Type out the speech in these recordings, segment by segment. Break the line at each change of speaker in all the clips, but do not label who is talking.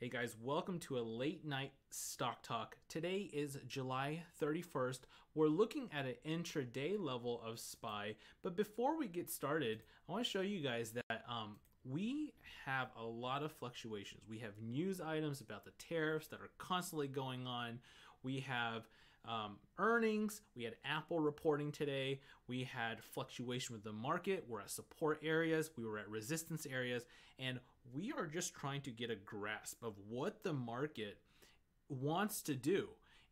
Hey guys, welcome to a late night stock talk. Today is July 31st. We're looking at an intraday level of SPY, but before we get started, I want to show you guys that we have a lot of fluctuations. We have news items about the tariffs that are constantly going on. We have earnings. We had Apple reporting today. We had fluctuation with the market. We're at support areas. We were at resistance areas. And we are just trying to get a grasp of what the market wants to do.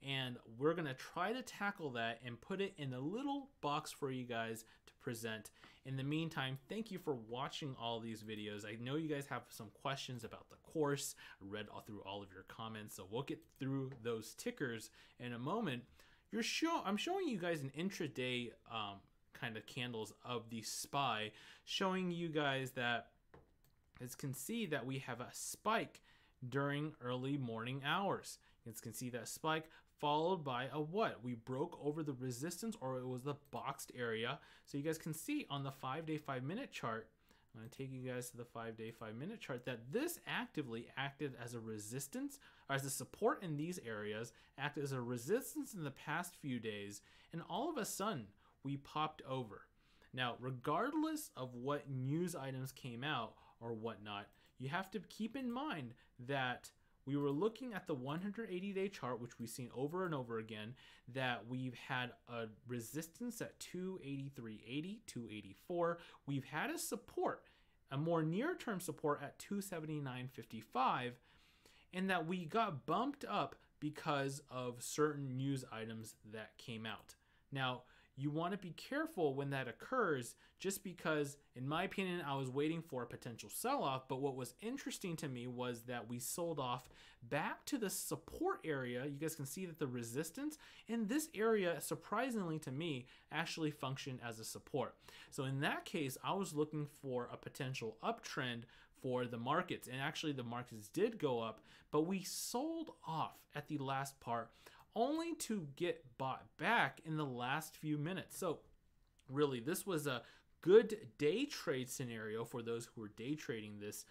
And we're going to try to tackle that and put it in a little box for you guys to present. In the meantime, thank you for watching all these videos. I know you guys have some questions about the course. I read through all of your comments, so we'll get through those tickers in a moment. I'm showing you guys an intraday kind of candles of the SPY, showing you guys that, as you can see, that we have a spike during early morning hours. You can see that spike followed by a what? We broke over the resistance, or it was the boxed area. So you guys can see on the 5-day 5-minute chart, I'm going to take you guys to the 5-day 5-minute chart, that this actively acted as a resistance, or as a support in these areas, acted as a resistance in the past few days, and all of a sudden we popped over. Now, regardless of what news items came out or whatnot, you have to keep in mind that we were looking at the 180-day chart, which we've seen over and over again, that we've had a resistance at 283.80, 284. We've had a support, a more near-term support at 279.55, and that we got bumped up because of certain news items that came out. Now, you want to be careful when that occurs, just because, in my opinion, I was waiting for a potential sell-off, but what was interesting to me was that we sold off back to the support area. You guys can see that the resistance in this area, surprisingly to me, actually functioned as a support. So in that case, I was looking for a potential uptrend for the markets, and actually the markets did go up, but we sold off at the last part, only to get bought back in the last few minutes. So really, this was a good day trade scenario for those who were day trading this,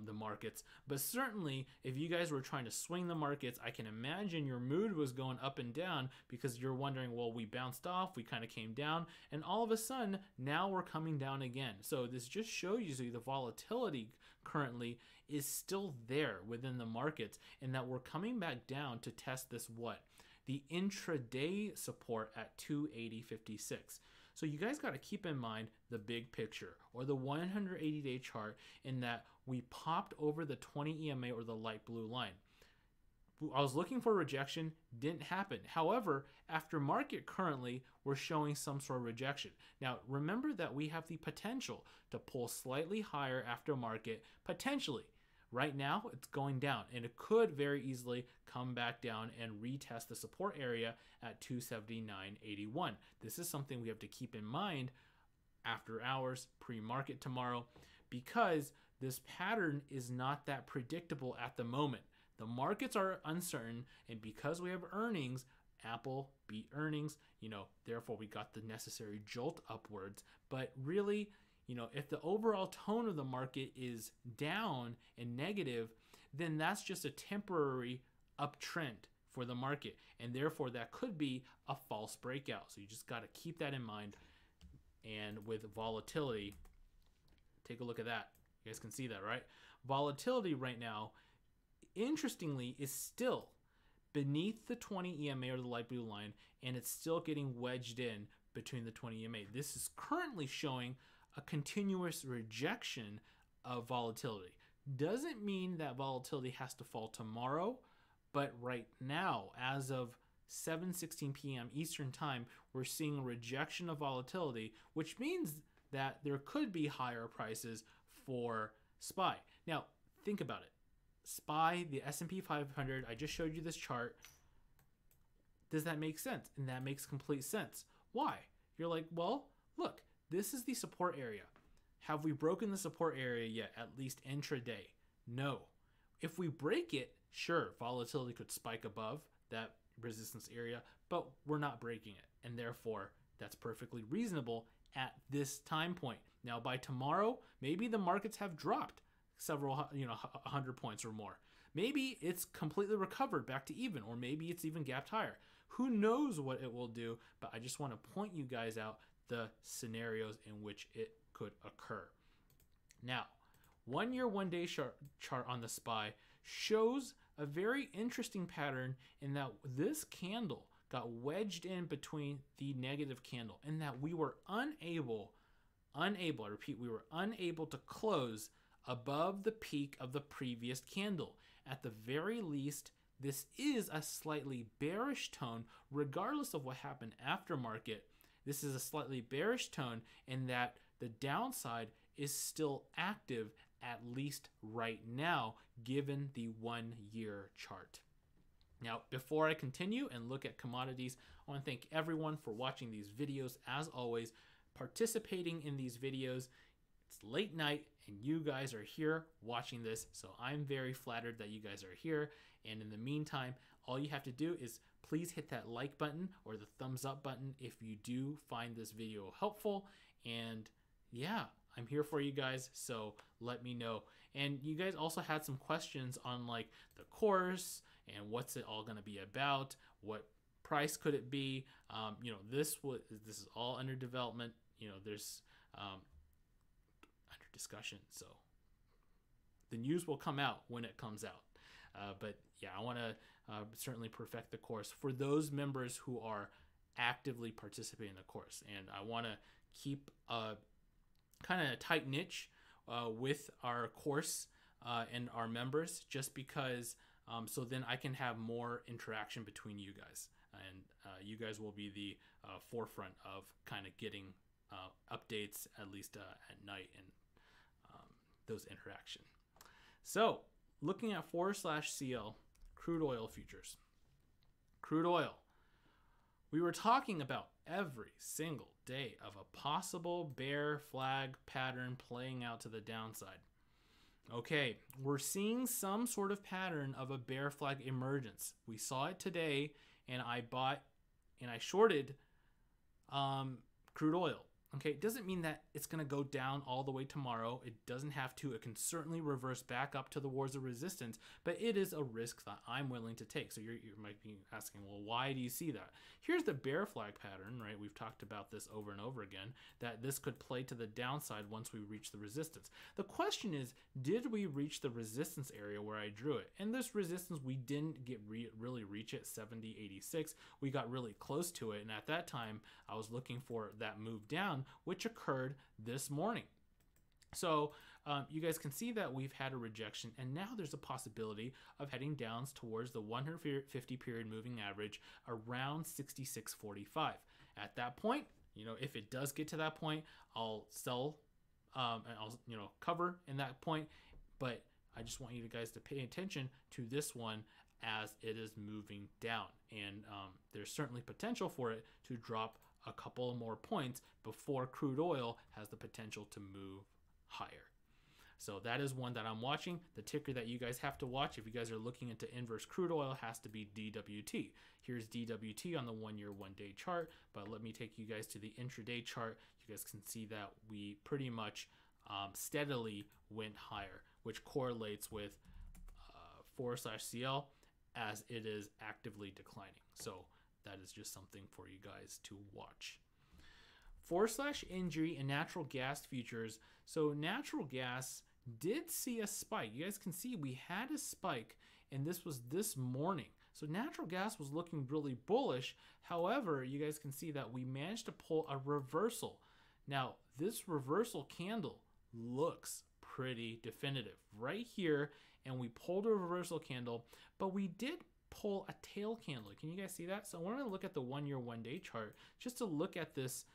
the markets. But certainly, if you guys were trying to swing the markets, I can imagine your mood was going up and down, because you're wondering, well, we bounced off, we kind of came down, and all of a sudden, now we're coming down again. So this just shows you the volatility currently is still there within the markets, and that we're coming back down to test this what? The intraday support at 280.56. So you guys got to keep in mind the big picture, or the 180-day chart, in that we popped over the 20 EMA, or the light blue line. I was looking for rejection, didn't happen. However, after market currently, we're showing some sort of rejection. Now, remember that we have the potential to pull slightly higher after market, potentially. Right now, it's going down, and it could very easily come back down and retest the support area at 279.81. This is something we have to keep in mind after hours, pre-market tomorrow, because this pattern is not that predictable at the moment. The markets are uncertain, and because we have earnings, Apple beat earnings, therefore we got the necessary jolt upwards. But really, if the overall tone of the market is down and negative, then that's just a temporary uptrend for the market. And therefore, that could be a false breakout. So you just got to keep that in mind. And with volatility, take a look at that. You guys can see that, right? Volatility right now, interestingly, is still beneath the 20 EMA, or the light blue line, and it's still getting wedged in between the 20 EMA. This is currently showing a continuous rejection of volatility. Doesn't mean that volatility has to fall tomorrow, but right now, as of 7:16 p.m. Eastern Time, we're seeing a rejection of volatility, which means that there could be higher prices for SPY. Now, think about it. SPY, the S&P 500, I just showed you this chart. Does that make sense? And that makes complete sense. Why? You're like, well, look, this is the support area. Have we broken the support area yet, at least intraday? No. If we break it, sure, volatility could spike above that resistance area, but we're not breaking it. And therefore, that's perfectly reasonable at this time point. Now, by tomorrow, maybe the markets have dropped several, 100 points or more. Maybe it's completely recovered back to even, or maybe it's even gapped higher. Who knows what it will do, but I just want to point you guys out the scenarios in which it could occur. Now, 1 year, 1 day chart on the SPY shows a very interesting pattern in that this candle got wedged in between the negative candle, and that we were unable, I repeat, we were unable to close above the peak of the previous candle. At the very least, this is a slightly bearish tone, regardless of what happened after market. This is a slightly bearish tone in that the downside is still active, at least right now, given the 1 year chart. Now, before I continue and look at commodities, I want to thank everyone for watching these videos. As always, participating in these videos. It's late night and you guys are here watching this, so I'm very flattered that you guys are here. And in the meantime, all you have to do is please hit that like button or the thumbs up button if you do find this video helpful. And yeah, I'm here for you guys, so let me know. And you guys also had some questions on like the course and what's it all going to be about, what price could it be. This is all under development. There's under discussion, so the news will come out when it comes out. But yeah, I want to certainly perfect the course for those members who are actively participating in the course, and I want to keep a kind of a tight niche with our course and our members, just because so then I can have more interaction between you guys, and you guys will be the forefront of kind of getting updates, at least at night, and those interaction. So looking at /CL crude oil futures. Crude oil. We were talking about every single day of a possible bear flag pattern playing out to the downside. Okay, we're seeing some sort of pattern of a bear flag emergence. We saw it today, and I bought and I shorted crude oil. Okay, it doesn't mean that it's going to go down all the way tomorrow. It doesn't have to. It can certainly reverse back up to the wars of resistance, but it is a risk that I'm willing to take. So you might be asking, well, why do you see that? Here's the bear flag pattern, right? We've talked about this over and over again, that this could play to the downside once we reach the resistance. The question is, did we reach the resistance area where I drew it? And this resistance, we didn't get really reach it, 70.86. We got really close to it, and at that time, I was looking for that move down, which occurred this morning. So you guys can see that we've had a rejection, and now there's a possibility of heading down towards the 150 period moving average around 66.45. At that point, if it does get to that point, I'll sell and I'll cover in that point. But I just want you guys to pay attention to this one as it is moving down, and there's certainly potential for it to drop a couple more points before crude oil has the potential to move higher. So that is one that I'm watching. The ticker that you guys have to watch if you guys are looking into inverse crude oil has to be DWT. Here's DWT on the 1 year, 1 day chart, but let me take you guys to the intraday chart. You guys can see that we pretty much steadily went higher, which correlates with /CL as it is actively declining. So that is just something for you guys to watch. /NG and natural gas futures. So natural gas did see a spike. You guys can see we had a spike, and this was this morning. So natural gas was looking really bullish. However, you guys can see that we managed to pull a reversal. Now, this reversal candle looks pretty definitive right here, and we pulled a reversal candle, but we did pull a tail candle. Can you guys see that? So we're going to look at the 1 year, 1 day chart just to look at this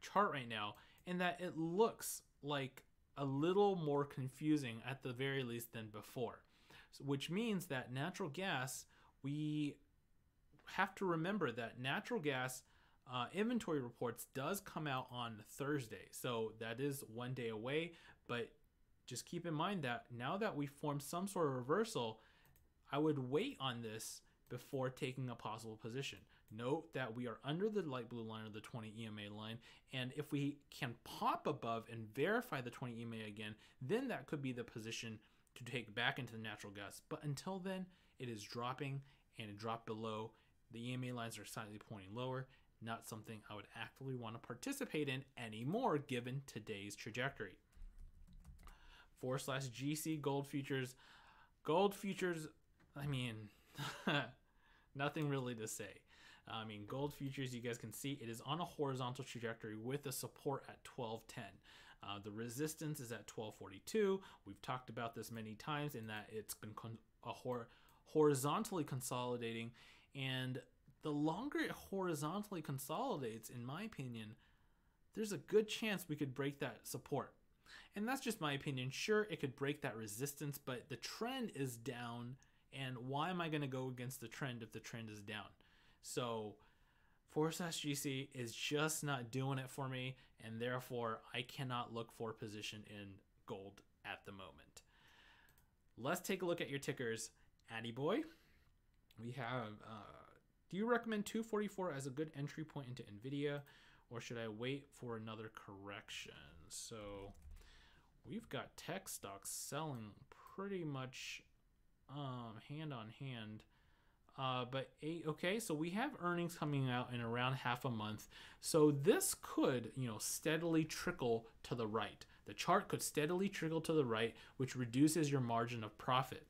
chart right now, and that it looks like a little more confusing at the very least than before. So, which means that natural gas, we have to remember that natural gas inventory reports does come out on Thursday. So that is 1 day away, but just keep in mind that now that we formed some sort of reversal, I would wait on this before taking a possible position. Note that we are under the light blue line of the 20 EMA line, and if we can pop above and verify the 20 EMA again, then that could be the position to take back into the natural gas. But until then, it is dropping, and it dropped below. The EMA lines are slightly pointing lower. Not something I would actively want to participate in anymore given today's trajectory. /GC gold futures. Gold futures, I mean, nothing really to say. I mean, gold futures, you guys can see it is on a horizontal trajectory with a support at 1210. The resistance is at 1242. We've talked about this many times in that it's been horizontally consolidating, and the longer it horizontally consolidates, in my opinion, there's a good chance we could break that support. And that's just my opinion. Sure, it could break that resistance, but the trend is down, and why am I going to go against the trend if the trend is down? So /GC is just not doing it for me, and therefore I cannot look for position in gold at the moment. Let's take a look at your tickers. Addy boy, we have, do you recommend 244 as a good entry point into NVIDIA, or should I wait for another correction? So we've got tech stocks selling pretty much hand on hand. Okay, so we have earnings coming out in around half a month. So this could, steadily trickle to the right. The chart could steadily trickle to the right, which reduces your margin of profit.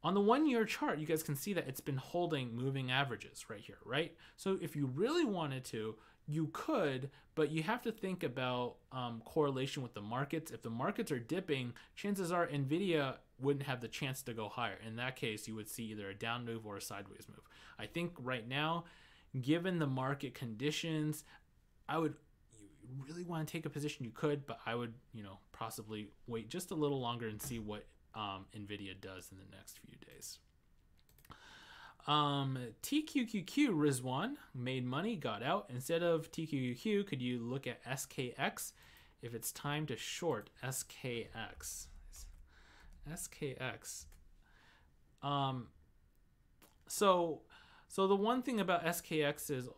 On the 1 year chart, you guys can see that it's been holding moving averages right here, right? So if you really wanted to, you could, but you have to think about correlation with the markets. If the markets are dipping, chances are NVIDIA wouldn't have the chance to go higher. In that case, you would see either a down move or a sideways move. I think right now, given the market conditions, you really want to take a position, you could, but I would, possibly wait just a little longer and see what NVIDIA does in the next few days. TQQQ Rizwan made money, got out. Instead of TQQQ, could you look at SKX if it's time to short SKX? SKX. So the one thing about SKX is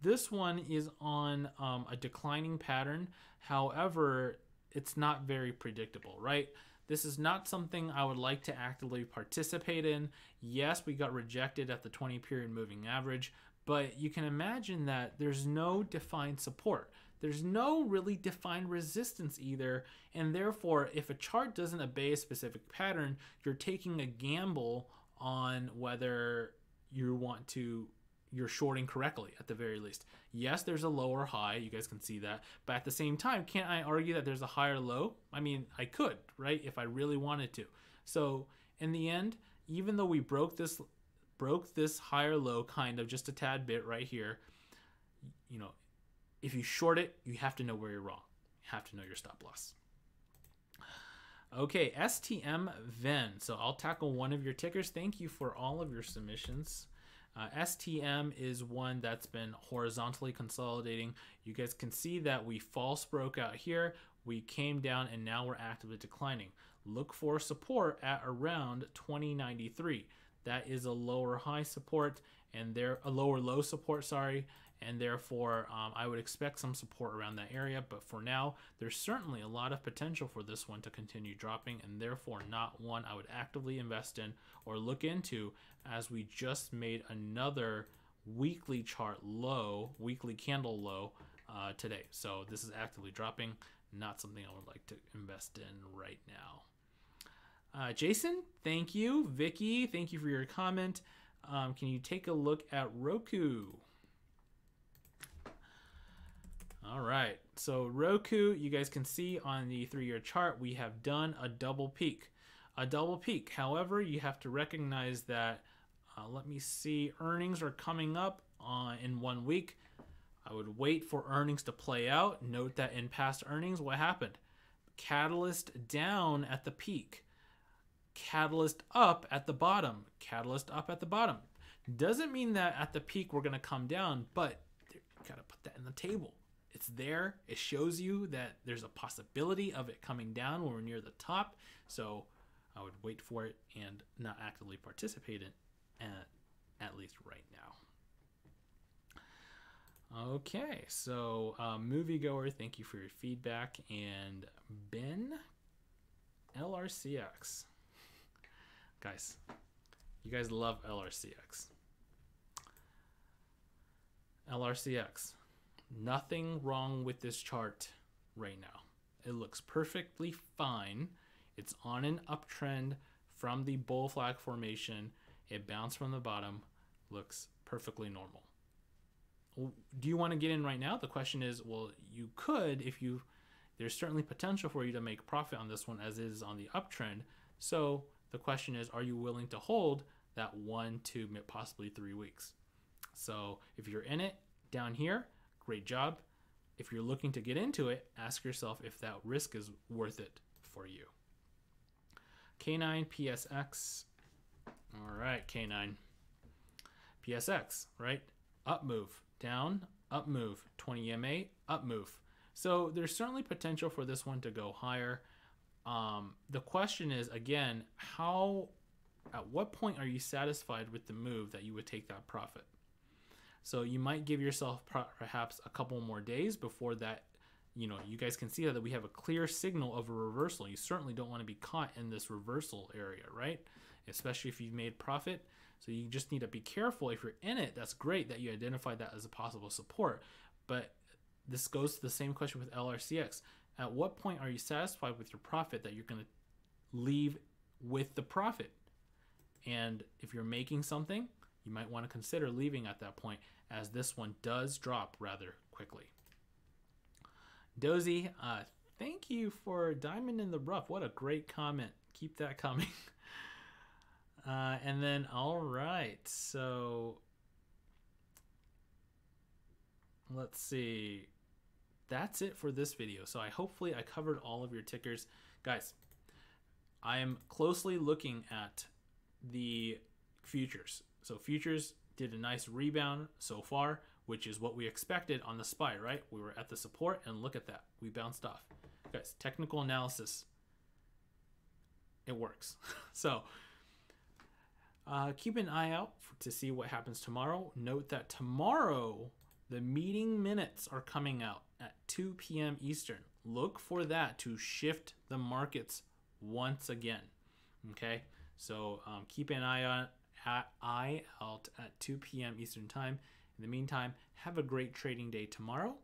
this one is on a declining pattern. However, it's not very predictable, right? This is not something I would like to actively participate in. Yes, we got rejected at the 20-period moving average, but you can imagine that there's no defined support. There's no really defined resistance either, and therefore, if a chart doesn't obey a specific pattern, you're taking a gamble on whether you're shorting correctly at the very least. Yes, there's a lower high, you guys can see that, but at the same time, can't I argue that there's a higher low? I mean, I could, right, if I really wanted to. So in the end, even though we broke this higher low kind of just a tad bit right here, if you short it, you have to know where you're wrong. You have to know your stop loss. Okay, STM Ven. So I'll tackle one of your tickers. Thank you for all of your submissions. STM is one that's been horizontally consolidating. You guys can see that we false broke out here. We came down and now we're actively declining. Look for support at around 2093. That is a lower high support and a lower low support, sorry. And therefore, I would expect some support around that area. But for now, there's certainly a lot of potential for this one to continue dropping, and therefore not one I would actively invest in or look into, as we just made another weekly chart low, weekly candle low today. So this is actively dropping, not something I would like to invest in right now. Jason, thank you. Vicky, thank you for your comment. Can you take a look at ROKU? All right, so ROKU, you guys can see on the 3-year chart, we have done a double peak. However, you have to recognize that, let me see, earnings are coming up in 1 week. I would wait for earnings to play out. Note that in past earnings, what happened? Catalyst down at the peak. Catalyst up at the bottom. Catalyst up at the bottom. Doesn't mean that at the peak we're going to come down, but you got to put that in the table. It's there. It shows you that there's a possibility of it coming down when we're near the top. So I would wait for it and not actively participate in at least right now. Okay, so moviegoer, thank you for your feedback. And Ben, LRCX. Guys, you guys love LRCX. LRCX. Nothing wrong with this chart right now. It looks perfectly fine. It's on an uptrend from the bull flag formation. It bounced from the bottom. Looks perfectly normal. Do you want to get in right now? The question is, well, you could if you, there's certainly potential for you to make profit on this one as it is on the uptrend. So the question is, are you willing to hold that 1, 2, possibly 3 weeks? So if you're in it down here, great job. If you're looking to get into it, ask yourself if that risk is worth it for you. K9 PSX. All right, K9 PSX, right? Up move, down, up move, 20 EMA, up move. So there's certainly potential for this one to go higher. The question is, again, at what point are you satisfied with the move that you would take that profit? So you might give yourself perhaps a couple more days before that, you guys can see that we have a clear signal of a reversal. You certainly don't want to be caught in this reversal area, right? Especially if you've made profit. So you just need to be careful. If you're in it, that's great that you identified that as a possible support. But this goes to the same question with LRCX. At what point are you satisfied with your profit that you're going to leave with the profit? And if you're making something, you might want to consider leaving at that point, as this one does drop rather quickly. Dozy, thank you for Diamond in the Rough. What a great comment. Keep that coming. And then, all right, so let's see. That's it for this video. So hopefully I covered all of your tickers. Guys, I am closely looking at the futures. So futures did a nice rebound so far, which is what we expected on the SPY, right? We were at the support and look at that. We bounced off. Guys, technical analysis, it works. So keep an eye out to see what happens tomorrow. Note that tomorrow the meeting minutes are coming out at 2 p.m. Eastern. Look for that to shift the markets once again. Okay, so keep an eye out at 2 p.m. Eastern time. In the meantime, have a great trading day tomorrow,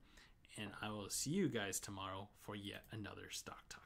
and I will see you guys tomorrow for yet another Stock Talk.